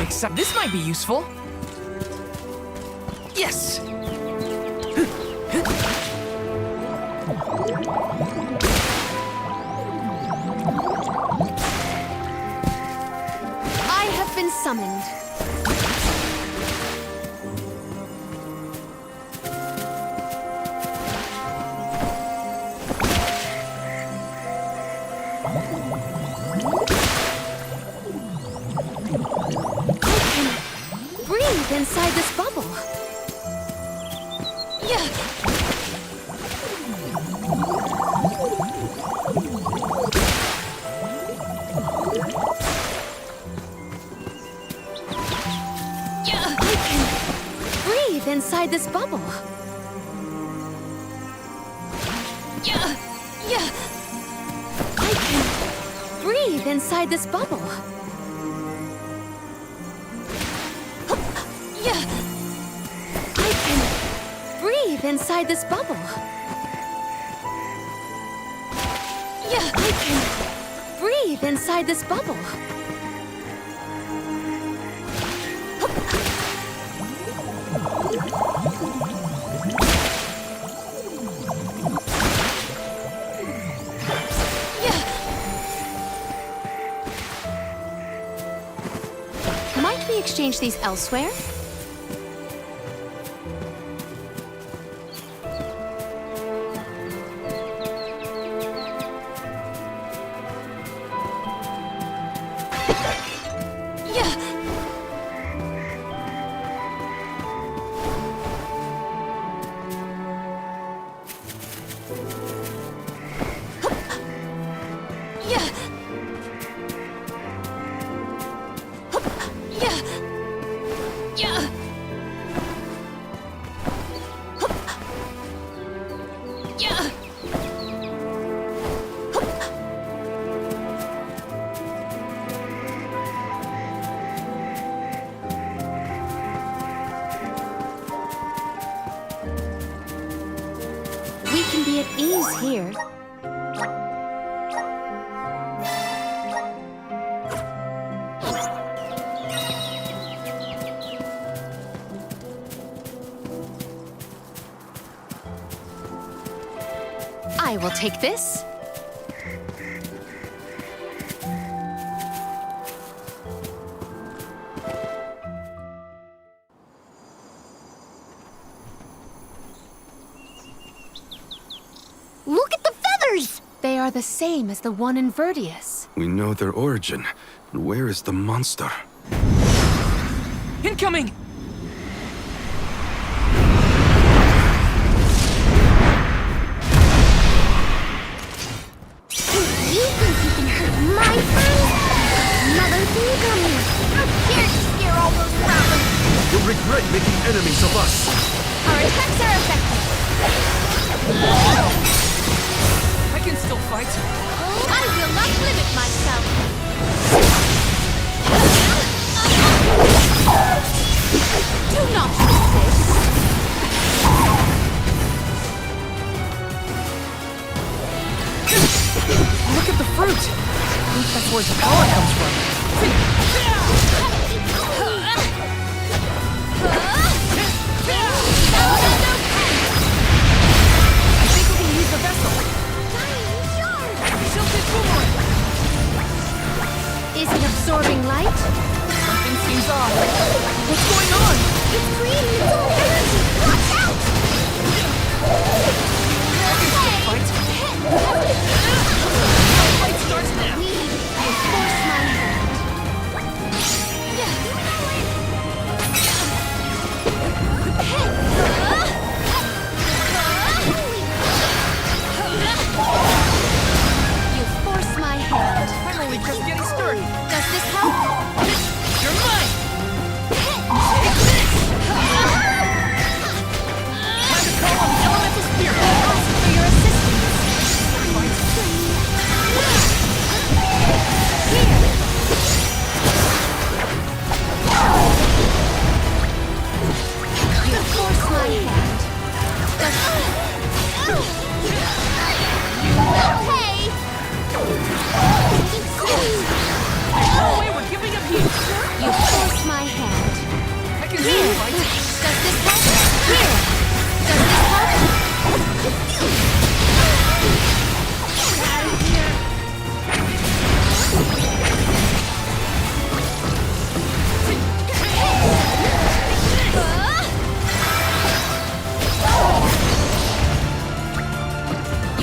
Except this might be useful. Yes! I have been summoned. Breathe inside this bubble. Yeah. Yeah. I can breathe inside this bubble. Yeah. Yeah. I can breathe inside this bubble. Inside this bubble. Yeah, I can breathe inside this bubble. Yeah. Might we exchange these elsewhere? We can be at ease here. I will take this. Look at the feathers! They are the same as the one in Verdius. We know their origin. But where is the monster? Incoming! You think you can hurt my friend? Another thing coming. How dare you scare all those rabbits? You'll regret making enemies of us! Our attacks are effective. I can still fight. I will not limit myself. Do not resist. Look at the fruit! I think that's where the power comes from. I think we can use the vessel. Tilted boomerang! Is it absorbing light? Something seems off. What's going on? It's creating its own energy. Watch out! Fight? Fight starts now! I force my hand. You force my hand. I'm only just getting started. Does this help? You're mine! Take this! Time to call on the elemental spirit!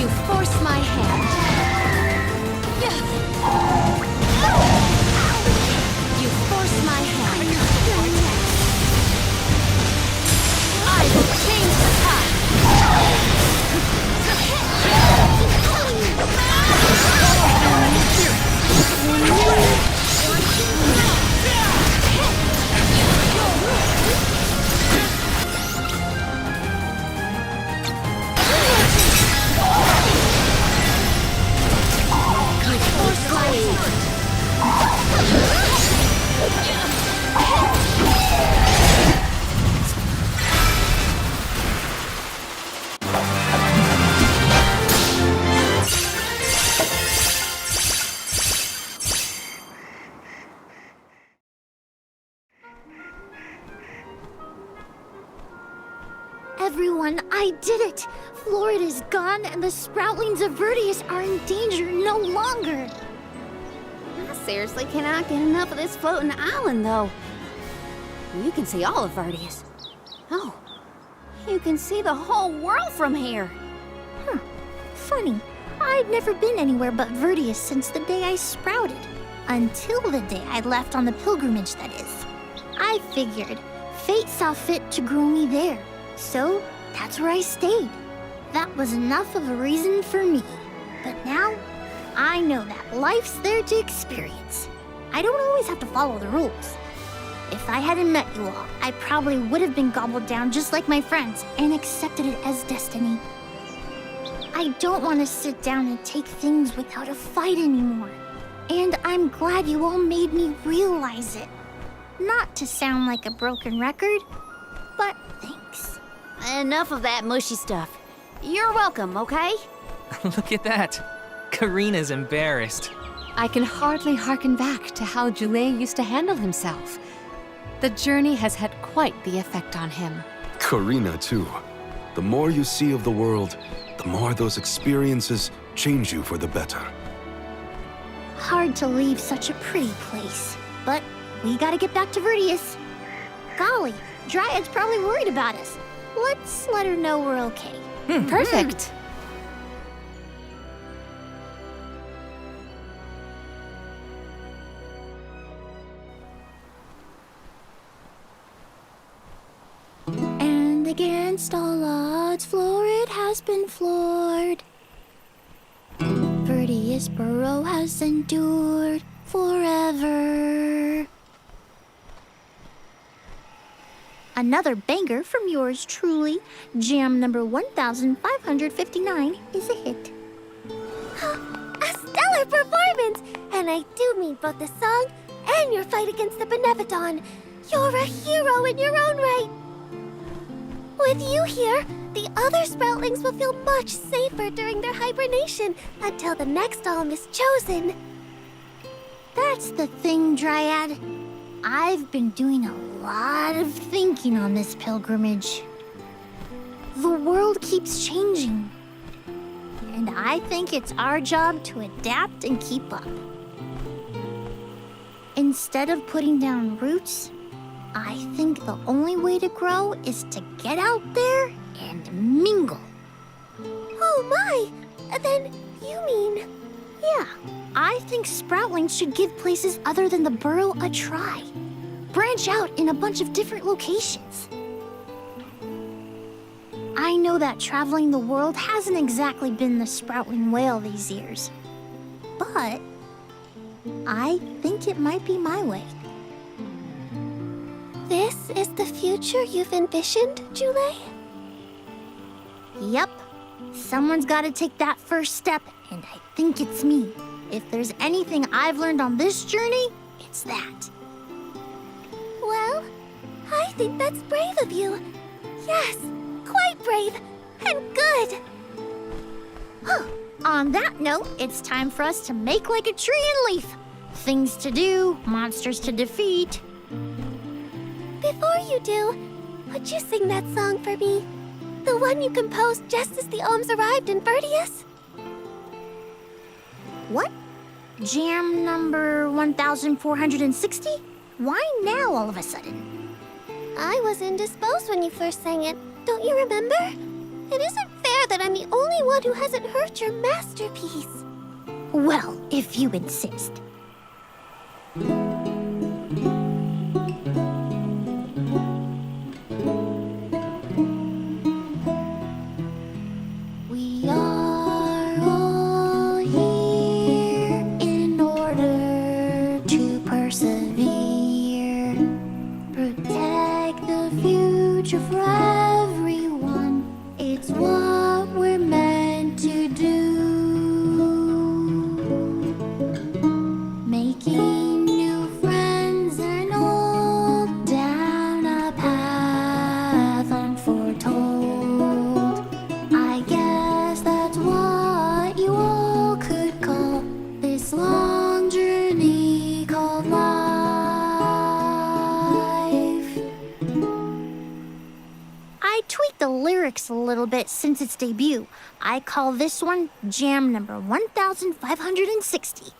You force my hand. You force my hand. I will change the tide. Everyone, I did it! Florida's gone, and the sproutlings of Vertius are in danger no longer. I seriously cannot get enough of this floating island, though. You can see all of Vertius. Oh, you can see the whole world from here. Funny. I'd never been anywhere but Vertius since the day I sprouted. Until the day I left on the pilgrimage, that is. I figured fate saw fit to grow me there. So, that's where I stayed. That was enough of a reason for me. But now, I know that life's there to experience. I don't always have to follow the rules. If I hadn't met you all, I probably would have been gobbled down just like my friends and accepted it as destiny. I don't want to sit down and take things without a fight anymore. And I'm glad you all made me realize it. Not to sound like a broken record, but thanks. Enough of that mushy stuff. You're welcome, okay? Look at that. Karina's embarrassed. I can hardly hearken back to how Joulet used to handle himself. The journey has had quite the effect on him. Karina, too. The more you see of the world, the more those experiences change you for the better. Hard to leave such a pretty place, but we gotta get back to Vertius. Golly, Dryad's probably worried about us. Let's let her know we're okay. Perfect. And against all odds, Florid has been floored. Vertius Burrow has endured forever. Another banger from yours truly, jam number 1559 is a hit. A stellar performance! And I do mean both the song and your fight against the Beneviton. You're a hero in your own right. With you here, the other sproutlings will feel much safer during their hibernation until the next alm is chosen. That's the thing, Dryad. I've been doing a lot of thinking on this pilgrimage. The world keeps changing, and I think it's our job to adapt and keep up. Instead of putting down roots, I think the only way to grow is to get out there and mingle. Oh my! Then you mean... Yeah, I think sproutlings should give places other than the burrow a try. Branch out in a bunch of different locations. I know that traveling the world hasn't exactly been the sproutling whale these years. But I think it might be my way. This is the future you've envisioned, Joulet? Yep. Someone's got to take that first step, and I think it's me. If there's anything I've learned on this journey, it's that. Well, I think that's brave of you. Yes, quite brave and good. On that note, it's time for us to make like a tree and leaf. Things to do, monsters to defeat. Before you do, would you sing that song for me? The one you composed just as the alms arrived in Vertius? What? Jam number 1460? Why now all of a sudden? I was indisposed when you first sang it. Don't you remember? It isn't fair that I'm the only one who hasn't heard your masterpiece. Well, if you insist. We are all here in order to persevere. Protect the future for everyone. It's what we're meant to do. Making new friends and old down a path unforetold. I guess that's what you all could call this long journey called life. I tweaked the lyrics a little bit since its debut. I call this one Jam number 1560.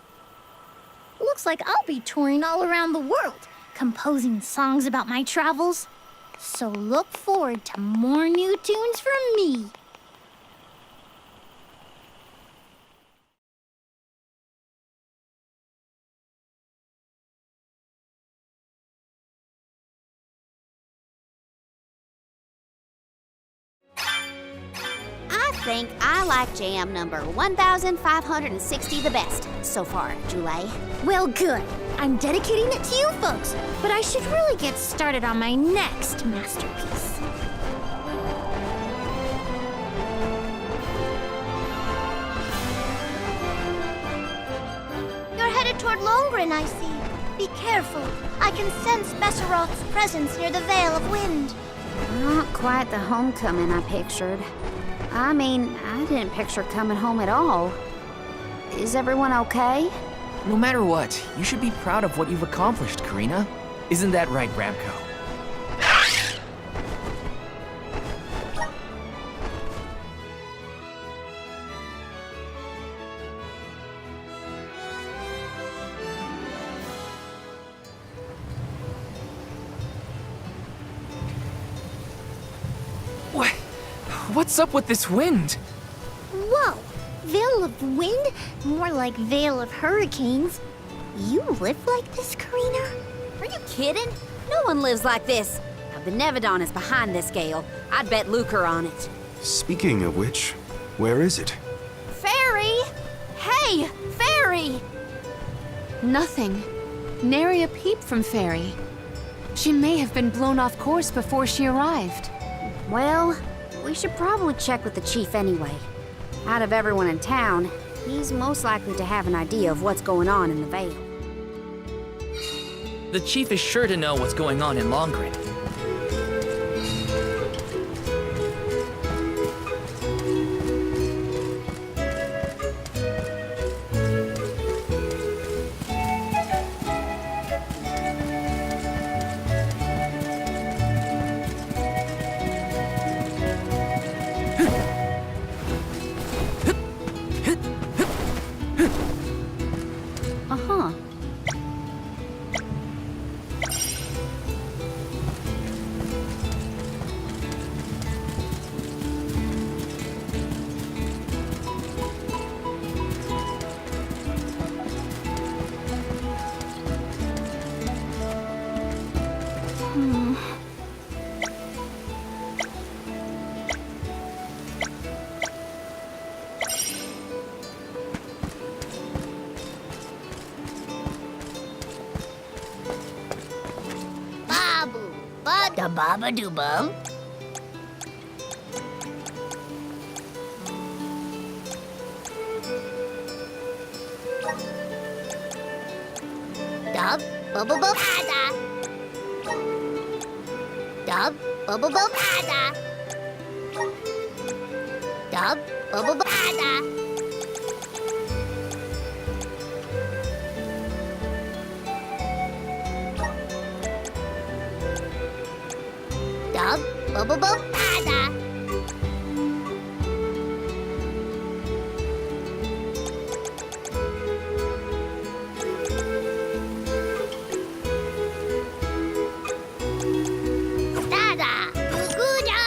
Looks like I'll be touring all around the world, composing songs about my travels. So look forward to more new tunes from me. I think I like jam number 1560 the best so far, Julie. Well, good. I'm dedicating it to you folks, but I should really get started on my next masterpiece. You're headed toward Longren, I see. Be careful. I can sense Besseroth's presence near the Veil of Wind. Not quite the homecoming I pictured. I mean, I didn't picture coming home at all. Is everyone okay? No matter what, you should be proud of what you've accomplished, Karina. Isn't that right, Ramco? What's up with this wind? Whoa! Veil of Wind? More like Veil of Hurricanes. You live like this, Karina? Are you kidding? No one lives like this. Now, the Nevedon is behind this gale. I'd bet lucre on it. Speaking of which, where is it? Fairy! Hey, Fairy! Nothing. Nary a peep from Fairy. She may have been blown off course before she arrived. Well, we should probably check with the chief anyway. Out of everyone in town, he's most likely to have an idea of what's going on in the Vale. The chief is sure to know what's going on in Longren. Uh-huh. Babu, bada baba doo bum. Dub, bubble bub bada. Dub, bubble bub bada. Dub, bubble bub bada. Dub, bubble bub bada. Dada, guguda.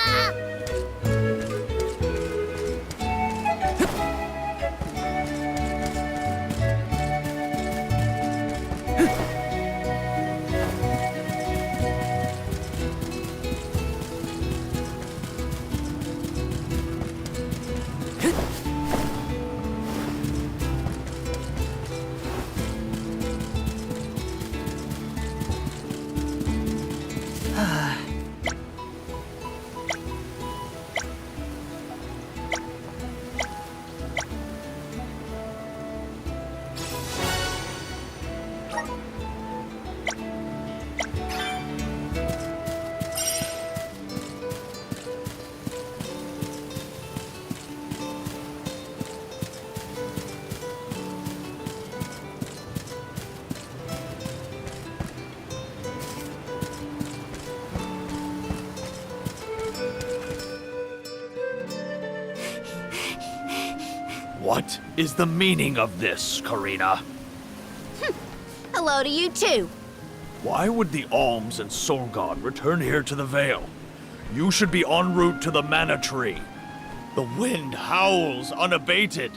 What is the meaning of this, Karina? Hello to you too. Why would the Alms and Soul God return here to the Vale? You should be en route to the Mana Tree. The wind howls unabated.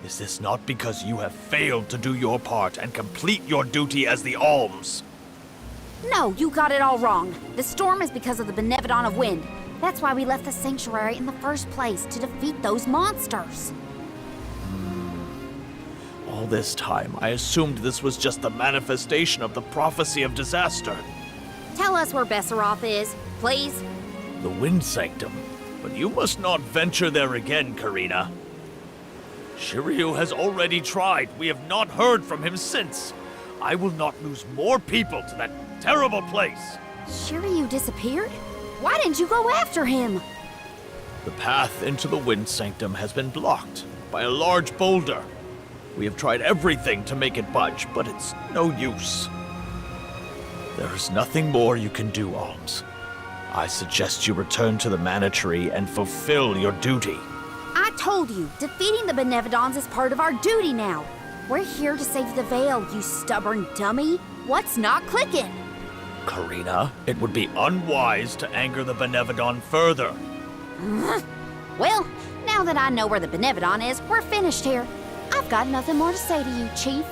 Is this not because you have failed to do your part and complete your duty as the Alms? No, you got it all wrong. The storm is because of the Benevodon of Wind. That's why we left the sanctuary in the first place, to defeat those monsters. All this time, I assumed this was just the manifestation of the prophecy of disaster. Tell us where Besseroth is, please. The Wind Sanctum. But you must not venture there again, Karina. Shiryu has already tried. We have not heard from him since. I will not lose more people to that terrible place. Shiryu disappeared? Why didn't you go after him? The path into the Wind Sanctum has been blocked by a large boulder. We have tried everything to make it budge, but it's no use. There is nothing more you can do, Alms. I suggest you return to the Mana Tree and fulfill your duty. I told you, defeating the Benevodons is part of our duty now. We're here to save the Vale, you stubborn dummy. What's not clicking? Karina, it would be unwise to anger the Benevodon further. Well, now that I know where the Benevodon is, we're finished here. I've got nothing more to say to you, Chief.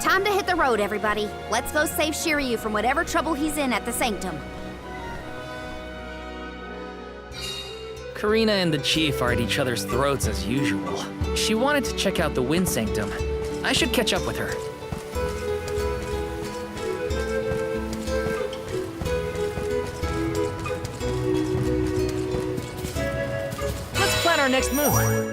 Time to hit the road, everybody. Let's go save Shiryu from whatever trouble he's in at the Sanctum. Karina and the Chief are at each other's throats as usual. She wanted to check out the Wind Sanctum. I should catch up with her. Let's plan our next move.